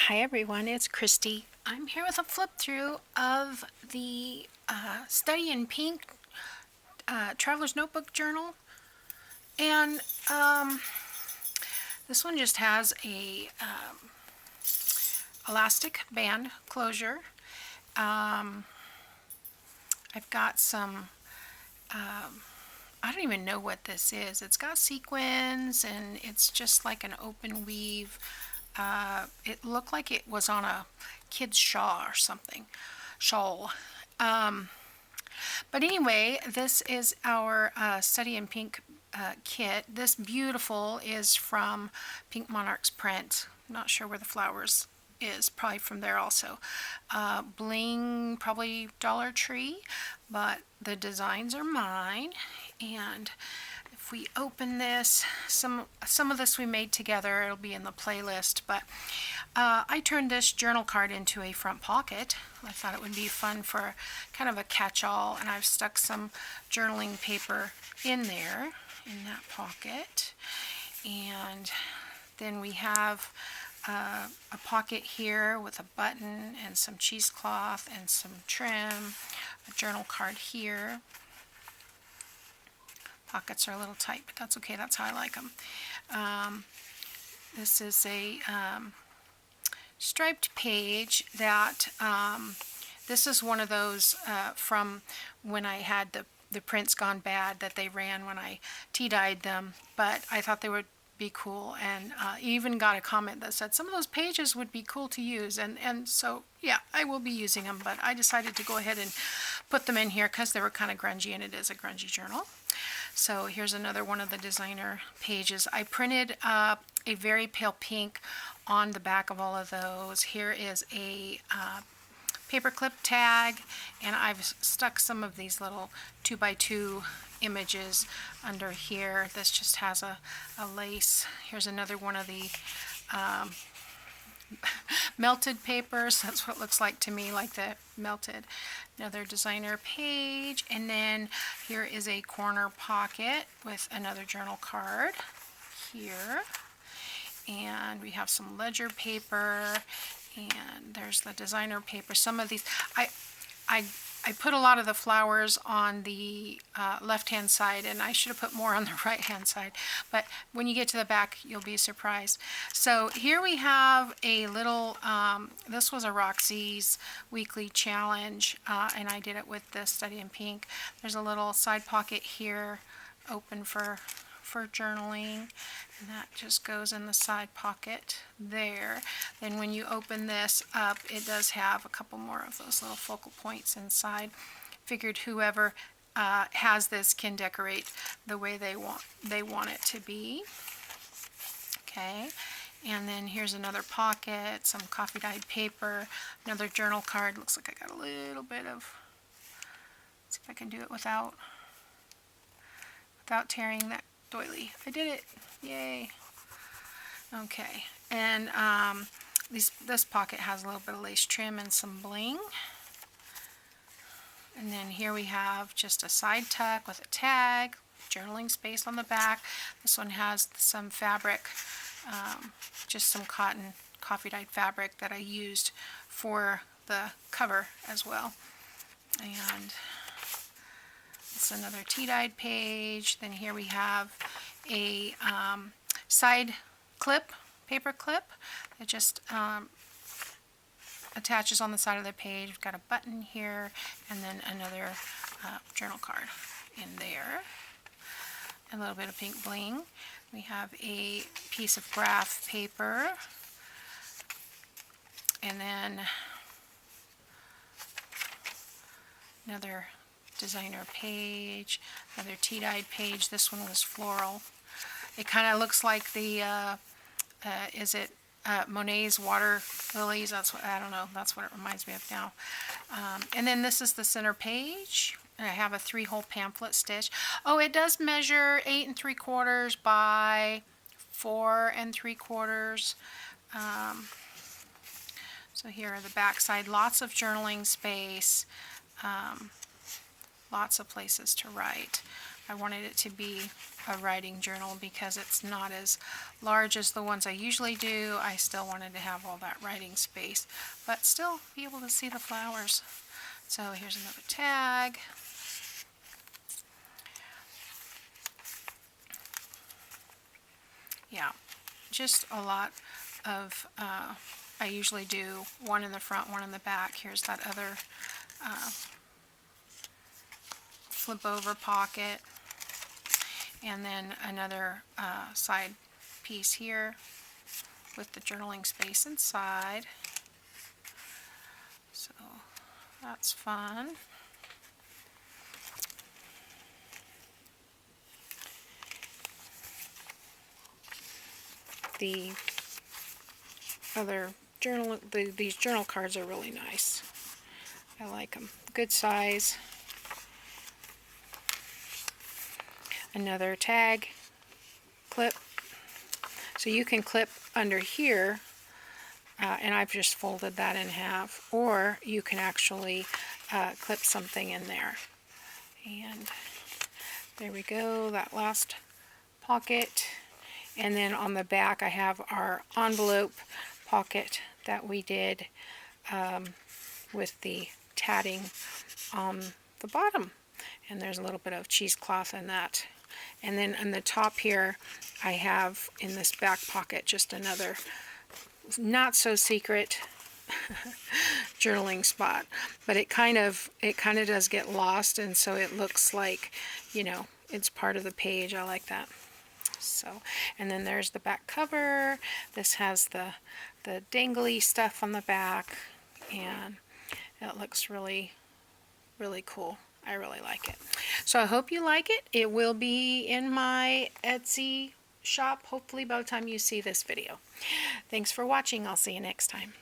Hi everyone, it's Kristi. I'm here with a flip through of the Study in Pink Traveler's Notebook Journal. And this one just has a elastic band closure. I've got some, I don't even know what this is. It's got sequins and it's just like an open weave. It looked like it was on a kid's shawl or something. Shawl. But anyway, this is our Study in Pink kit. This beautiful is from Pink Monarch's print. Not sure where the flowers is. Probably from there also. Bling, probably Dollar Tree, but the designs are mine. And if we open this, some of this we made together. It'll be in the playlist, but I turned this journal card into a front pocket. I thought it would be fun for kind of a catch-all, and I've stuck some journaling paper in there in that pocket. And then we have a pocket here with a button and some cheesecloth and some trim, a journal card here. Pockets are a little tight, but that's okay. That's how I like them. This is a striped page that this is one of those from when I had the prints gone bad that they ran when I tea-dyed them, but I thought they would be cool, and even got a comment that said some of those pages would be cool to use, and so yeah, I will be using them, but I decided to go ahead and put them in here because they were kind of grungy, and it is a grungy journal. So here's another one of the designer pages. I printed a very pale pink on the back of all of those. Here is a paperclip tag, and I've stuck some of these little 2x2 images under here. This just has a lace. Here's another one of the melted papers. That's what it looks like to me, like the melted. Another designer page, and then here is a corner pocket with another journal card here, and we have some ledger paper, and there's the designer paper. Some of these I put a lot of the flowers on the left-hand side, and I should have put more on the right-hand side. But when you get to the back, you'll be surprised. So here we have a little, this was a Roxy's weekly challenge, and I did it with the Study in Pink. There's a little side pocket here, open for journaling, and that just goes in the side pocket there. Then when you open this up, it does have a couple more of those little focal points inside. Figured whoever has this can decorate the way they want it to be. Okay, and then here's another pocket, some coffee dyed paper, another journal card. Looks like I got a little bit of, let's see if I can do it without tearing that doily. I did it. Yay. Okay. And this pocket has a little bit of lace trim and some bling. And then here we have just a side tuck with a tag, journaling space on the back. This one has some fabric, just some cotton coffee dyed fabric that I used for the cover as well. And it's another tea-dyed page. Then here we have a side clip, paper clip, that just attaches on the side of the page. We've got a button here, and then another journal card in there. A little bit of pink bling. We have a piece of graph paper, and then another designer page, another tea-dyed page. This one was floral. It kind of looks like the is it Monet's water lilies? That's what, I don't know, that's what it reminds me of now. And then this is the center page. I have a 3-hole pamphlet stitch. Oh, it does measure 8 3/4 by 4 3/4. So here are the back side. Lots of journaling space. Lots of places to write. I wanted it to be a writing journal because it's not as large as the ones I usually do. I still wanted to have all that writing space, but still be able to see the flowers. So here's another tag. Yeah, just a lot of, I usually do one in the front, one in the back. Here's that other flip over pocket, and then another side piece here with the journaling space inside. So that's fun. The other journal, these journal cards are really nice. I like them. Good size. Another tag clip. So you can clip under here, and I've just folded that in half, or you can actually clip something in there. And there we go, that last pocket. And then on the back I have our envelope pocket that we did with the tatting on the bottom. And there's a little bit of cheesecloth in that. And then on the top here I have in this back pocket just another not so secret journaling spot, but it kind of does get lost, and so it looks like, you know, it's part of the page. I like that. So, and then there's the back cover. This has the dangly stuff on the back, and it looks really cool. I really like it. So I hope you like it. It will be in my Etsy shop hopefully by the time you see this video. Thanks for watching. I'll see you next time.